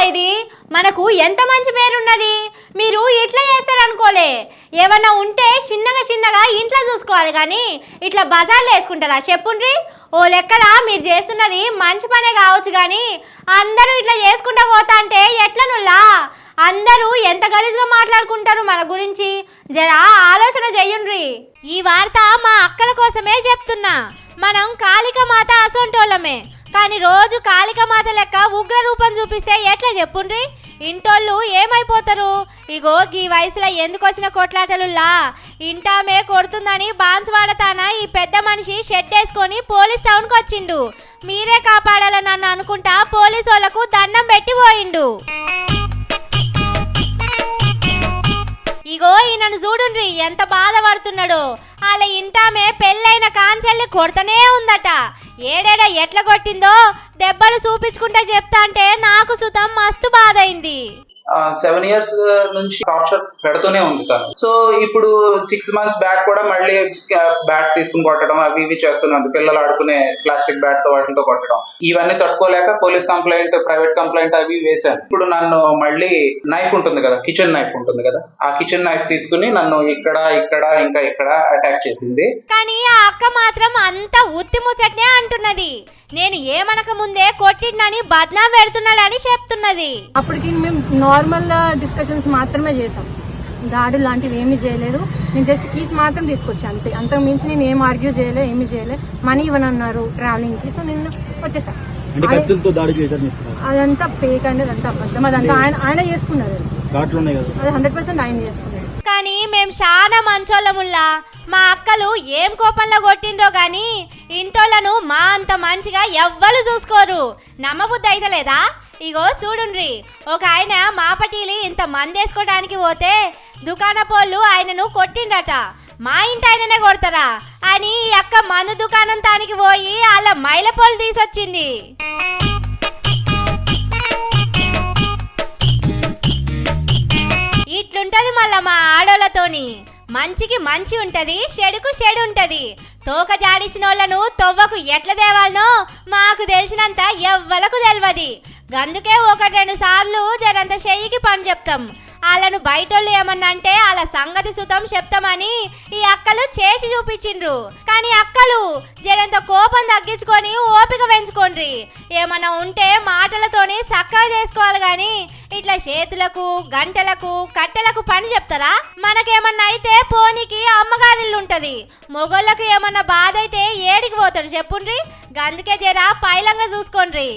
ఇది మనకు ఎంత మంచి పేరున్నది. మీరు ఇట్లా చేస్తారనుకోలే. ఏమన్నా ఉంటే చిన్నగా ఇంట్లో చూసుకోవాలి కానీ ఇట్లా బజార్లో వేసుకుంటారా చెప్పుండ్రి. ఓ లెక్కల మీరు చేస్తున్నది మంచి పనే కావచ్చు కానీ అందరూ ఇట్లా చేసుకుంటా పోతా అంటే ఎట్లనుల్లా? అందరూ ఎంత గలీజ్గా మాట్లాడుకుంటారు మన గురించి. జరా ఆలోచన చెయ్యండ్రి. ఈ వార్త మా అక్కల కోసమే చెప్తున్నా. మనం కాళికామాత అసొంటోళ్ళమే కానీ రోజు కాళికామాత లెక్క ఉగ్ర రూపం చూపిస్తే ఎట్లా చెప్పుండ్రి? ఇంటోళ్ళు ఏమైపోతారు? ఇగో ఈ వయసులో ఎందుకు వచ్చిన కొట్లాటలులా? ఇంటామే కొడుతుందని బాన్స్వాడతాన ఈ పెద్ద మనిషి షెడ్ వేసుకొని పోలీస్ టౌన్కి వచ్చిండు. మీరే కాపాడాలని నన్ను అనుకుంటా పోలీసు వాళ్ళకు దండం పెట్టి పోయిండు. ఇగో ఈయనను చూడుండ్రి ఎంత బాధపడుతున్నాడు. వాళ్ళ ఇంటామే పెళ్ళైన కాంచెల్లి కొడతనే ఉందట. ఏడేడ ఎట్లా కొట్టిందో దెబ్బలు చూపించుకుంటే చెప్తా అంటే నాకు సుతం మస్తు బాధ అయింది. 7 years నుంచి టార్చర్ పెడుతూనే ఉంది తను. సో ఇప్పుడు 6 months బ్యాక్ కూడా మళ్ళీ బ్యాట్ తీసుకుని కొట్టడం అవి ఇవి చేస్తున్నది. పిల్లలు ఆడుకునే ప్లాస్టిక్ బ్యాట్ తో వాటితో కొట్టడం ఇవన్నీ తట్టుకోలేక పోలీస్ కంప్లైంట్, ప్రైవేట్ కంప్లైంట్ అవి వేశాను. ఇప్పుడు నన్ను మళ్ళీ నైఫ్ ఉంటుంది కదా, కిచెన్ నైఫ్ ఉంటుంది కదా, ఆ కిచెన్ నైఫ్ తీసుకుని నన్ను ఇక్కడ ఇంకా ఇక్కడ అటాక్ చేసింది. కానీ ఆ అక్క మాత్రం అంత ఉత్తి ముచ్చట్నే అంటున్నది. నేను ఏమనక ముందే కొట్టిండని బద్నాం పెడుతున్నాడని చెప్తున్నది. అప్పటికి మేము నార్మల్ డిస్కషన్స్ మాత్రమే చేసాం, దాడి లాంటివి ఏమీ చేయలేదు. నేను జస్ట్ కీస్ మాత్రం తీసుకొచ్చాను అంతే. అంతకు మించి నేను ఏం ఆర్గ్యూ చేయలేదు, ఏమీ చేయలేదు. మనీ ఇవ్వనన్నారు ట్రావెలింగ్ కి, సో నేను వచ్చేసాను. అదంతా ఫేక్ అండి, అదంతా అబద్ధం. అదంతా ఆయన చేసుకున్నారు, అది 100% ఆయన చేసుకున్నారు. కానీ మేము చాలా మంచోళ్ళముల్లా. మా అక్కలు ఏం కోపంలో కొట్టిండ్రో గాని ఇంటోళ్ళను మా అంత మంచిగా ఎవ్వరు చూసుకోరు. నమ్మబుద్ధి అయితే లేదా? ఇగో చూడుండ్రి, ఒక ఆయన మాపటీలి ఇంత మందేసుకోవడానికి పోతే దుకాణపోళ్ళు ఆయనను కొట్టిండట. మా ఇంటి ఆయననే కొడతారా అని ఈ అక్క మందు దుకాణం తానికి పోయి వాళ్ళ మైలపోలు తీసొచ్చింది. ఇట్లుంటది మళ్ళా మా ఆడోళ్ళతోని. మంచికి మంచి ఉంటది, చెడుకు చెడు ఉంటది. తోక జాడించిన వాళ్ళను తొవ్వకు ఎట్ల దేవాలనో మాకు తెలిసినంత ఎవ్వలకు తెలియదు. గందుకే 1-2 సార్లు జరంత చెయ్యికి పని చెప్తాం. వాళ్ళను బయటోళ్ళు ఏమన్నా అంటే వాళ్ళ సంగతి సుతం చెప్తామని ఈ అక్కలు చేసి చూపించిండ్రు. కానీ అక్కలు జరంత కోపం తగ్గించుకొని ఓపిక పెంచుకోండ్రి. ఏమన్నా ఉంటే మాటలతోని చక్కగా చేసుకోవాలి కానీ ఇట్లా చేతులకు గంటలకు కట్టెలకు పని చెప్తారా? మనకేమన్నా అయితే పోనీకి అమ్మగారిల్లు ఉంటది. మొగోళ్ళకు ఏమన్నా బాధ అయితే ఏడికి పోతాడు చెప్పుండ్రి. గందుకే జరా పైలంగా చూసుకోండ్రి.